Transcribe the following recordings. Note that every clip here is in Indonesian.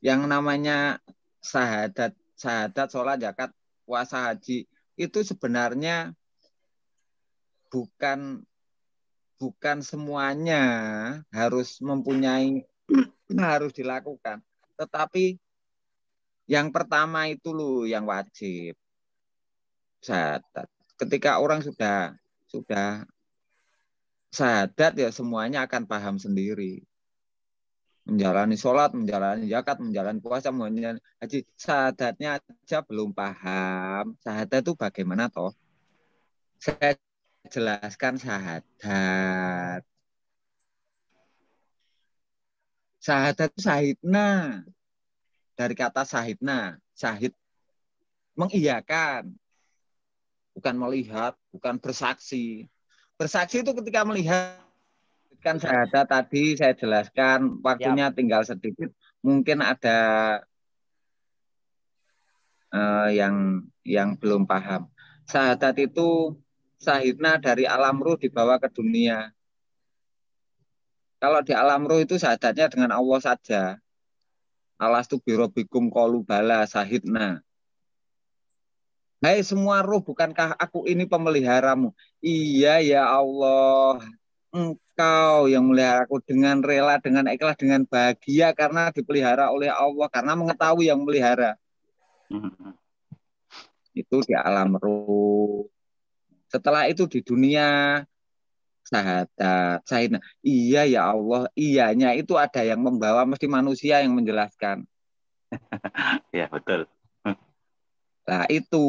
Yang namanya syahadat, sholat, zakat, puasa, haji itu sebenarnya bukan semuanya harus mempunyai harus dilakukan. Tetapi yang pertama itu loh yang wajib syahadat. Ketika orang sudah syahadat ya semuanya akan paham sendiri. Menjalani sholat, menjalani zakat, menjalani puasa, menjalani haji. Syahadatnya aja belum paham. Syahadat itu bagaimana toh? Saya jelaskan syahadat. Syahadat itu sahidna. Dari kata sahidna. Syahid mengiyakan. Bukan melihat, bukan bersaksi. Bersaksi itu ketika melihat. Kan syahadat tadi saya jelaskan. Siap. Waktunya tinggal sedikit. Mungkin ada yang belum paham. Syahadat itu sahidna dari alam ruh dibawa ke dunia. Kalau di alam ruh itu syahadatnya dengan Allah saja. Alastu birobikum qalu bala sahidna. Hai semua ruh, bukankah aku ini pemeliharamu? Iya ya Allah, Engkau yang melihara aku dengan rela, dengan ikhlas, dengan bahagia karena dipelihara oleh Allah, karena mengetahui yang melihara. Itu di alam ruh. Setelah itu di dunia syahadat, sahidna. Iya ya Allah, iyanya itu ada yang membawa, mesti manusia yang menjelaskan. Ya, betul. Nah itu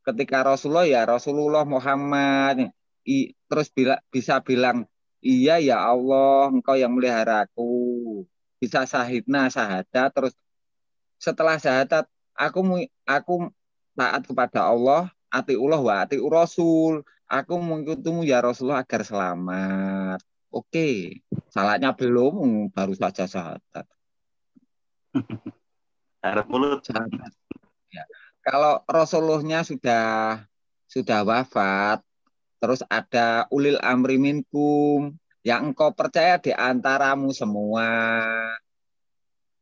ketika Rasulullah ya Rasulullah Muhammad terus bisa bilang iya ya Allah engkau yang melihara aku. Bisa sahidna syahadat terus setelah syahadat aku taat kepada Allah, atiullah wa atiur Rasul. Aku mengikutimu ya Rasulullah agar selamat. Oke, salatnya belum, baru saja syahadat. Harap mulut. Syahadat. Ya. Kalau Rasulullahnya sudah wafat, terus ada ulil amri minkum yang engkau percaya di antaramu semua.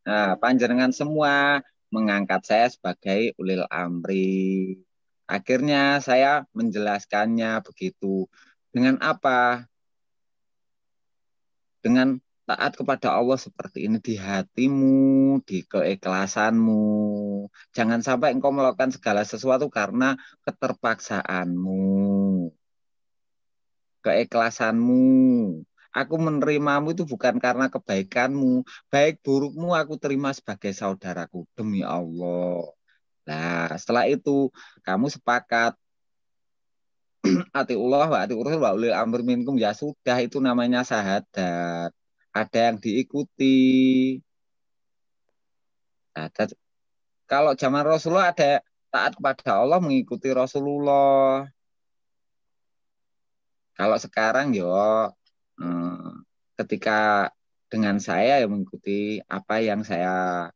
Nah, panjenengan semua mengangkat saya sebagai ulil amri. Akhirnya saya menjelaskannya begitu. Dengan apa? Dengan taat kepada Allah seperti ini di hatimu, di keikhlasanmu. Jangan sampai engkau melakukan segala sesuatu karena keterpaksaanmu, keikhlasanmu. Aku menerimamu itu bukan karena kebaikanmu. Baik burukmu aku terima sebagai saudaraku. Demi Allah. Nah, setelah itu kamu sepakat atiullah wa atiur rasul wa ulil amri minkum ya sudah itu namanya syahadat. Ada yang diikuti. Syahadat. Kalau zaman Rasulullah ada taat kepada Allah mengikuti Rasulullah. Kalau sekarang yo ketika dengan saya yang mengikuti apa yang saya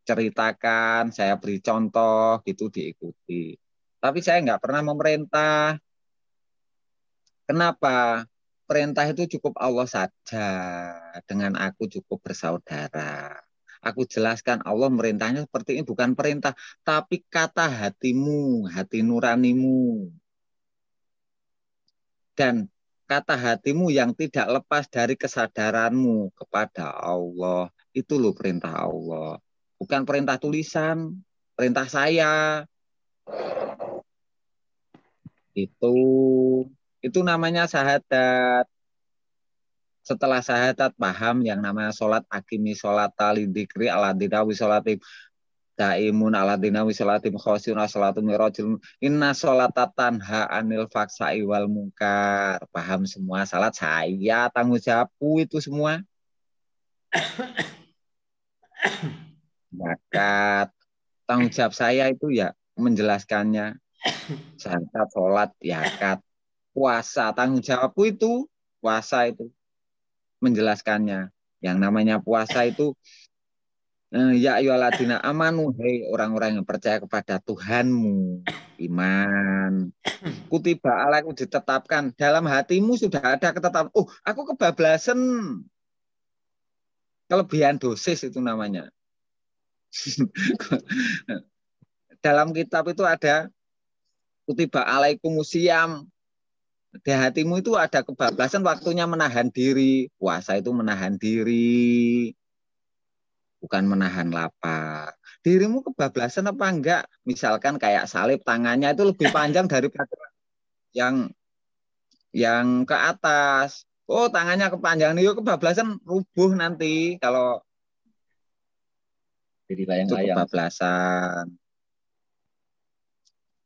ceritakan, saya beri contoh gitu diikuti. Tapi saya nggak pernah memerintah. Kenapa? Perintah itu cukup Allah saja. Dengan aku cukup bersaudara. Aku jelaskan Allah merintahnya seperti ini bukan perintah, tapi kata hatimu, hati nuranimu. Dan kata hatimu yang tidak lepas dari kesadaranmu kepada Allah. Itu loh perintah Allah. Bukan perintah tulisan, perintah saya. Itu namanya syahadat. Setelah syahadat paham yang namanya sholat akimi sholat talidikri ala dinawi sholatim daimun ala dinawi sholatim khosyuna sholatum mirojul inna sholata tanha anil faksa'i wal mungkar. Paham semua salat saya tanggung jawabku itu semua. Zakat tanggung jawab saya itu ya menjelaskannya. Zakat, sholat, zakat, puasa tanggung jawabku itu puasa itu menjelaskannya. Yang namanya puasa itu ya ayyuhalladzina amanu, hei orang-orang yang percaya kepada Tuhanmu, iman. Kutiba alaikum ditetapkan dalam hatimu sudah ada ketetapan. Oh, aku kebablasan. kelebihan dosis itu namanya. Dalam kitab itu ada kutiba alaikumusiyam. Di hatimu itu ada kebablasan, waktunya menahan diri. Puasa itu menahan diri, bukan menahan lapar. Dirimu kebablasan apa enggak? Misalkan kayak salib, tangannya itu lebih panjang daripada yang ke atas. Oh, tangannya kepanjangan, yuk kebablasan rubuh nanti kalau Jadi itu layang-layang. kebablasan.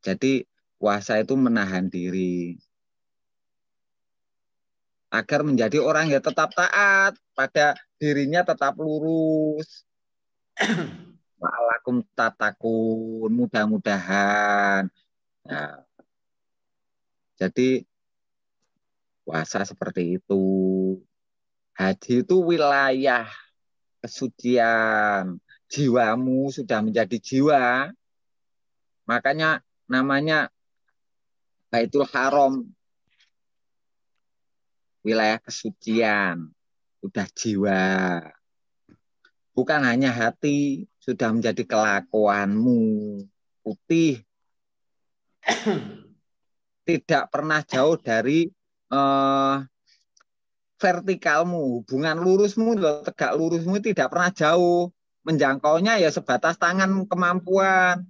Jadi puasa itu menahan diri agar menjadi orang yang tetap taat pada dirinya, tetap lurus. Wa'alakum tatakun, mudah-mudahan. Nah, jadi puasa seperti itu. Haji itu wilayah kesucian. Jiwamu sudah menjadi jiwa. Makanya namanya Baitul Haram. Wilayah kesucian. Sudah jiwa. Bukan hanya hati, sudah menjadi kelakuanmu. Putih. Tidak pernah jauh dari vertikalmu, hubungan lurusmu, tegak lurusmu tidak pernah jauh. Menjangkaunya ya sebatas tangan kemampuan.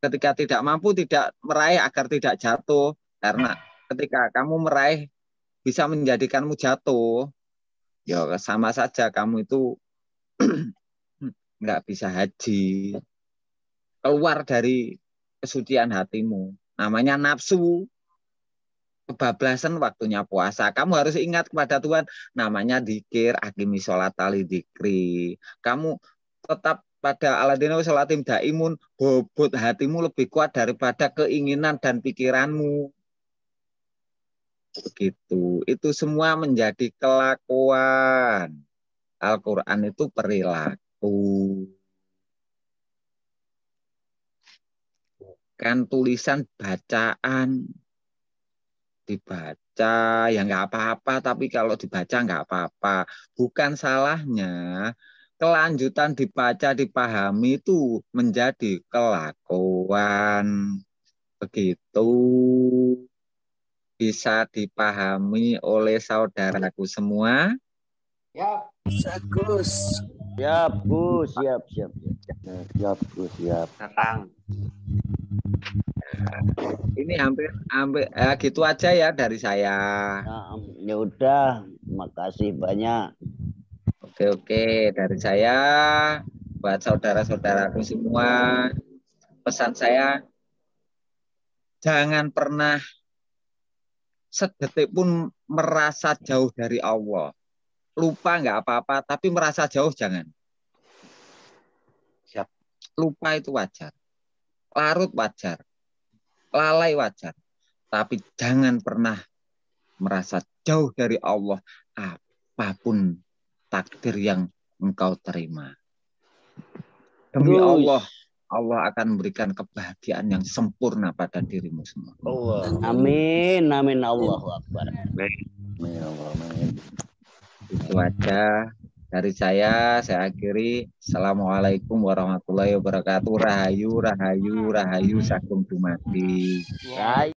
Ketika tidak mampu, tidak meraih agar tidak jatuh. Karena ketika kamu meraih bisa menjadikanmu jatuh, ya sama saja kamu itu nggak bisa haji. Keluar dari kesucian hatimu. Namanya nafsu. Kebablasan waktunya puasa. Kamu harus ingat kepada Tuhan, namanya dzikir, aqimi sholata li dzikri. Kamu tetap pada aladina sholatim daimun, bobot hatimu lebih kuat daripada keinginan dan pikiranmu. Begitu. Itu semua menjadi kelakuan. Al-Quran itu perilaku. Kan tulisan bacaan. Dibaca ya nggak apa-apa, tapi kalau dibaca nggak apa-apa. Bukan salahnya kelanjutan dibaca dipahami itu menjadi kelakuan. Begitu bisa dipahami oleh saudaraku semua. Ya, Gus. Siap, Gus. Siap. Siap, Gus. Siap. Datang. Ini hampir gitu aja ya dari saya. Nah, ya udah, makasih banyak. Oke, dari saya buat saudara-saudaraku semua, pesan saya jangan pernah sedetik pun merasa jauh dari Allah. Lupa nggak apa-apa, tapi merasa jauh jangan. Siap. Lupa itu wajar. Larut wajar. Lalai wajar. Tapi jangan pernah merasa jauh dari Allah apapun takdir yang engkau terima. Demi Allah, Allah akan memberikan kebahagiaan yang sempurna pada dirimu semua. Amin, amin, Allahu Akbar. Baik. Amin. Itu aja dari saya akhiri. Assalamualaikum warahmatullahi wabarakatuh. Rahayu, rahayu, rahayu, sakum dumadi. Baik.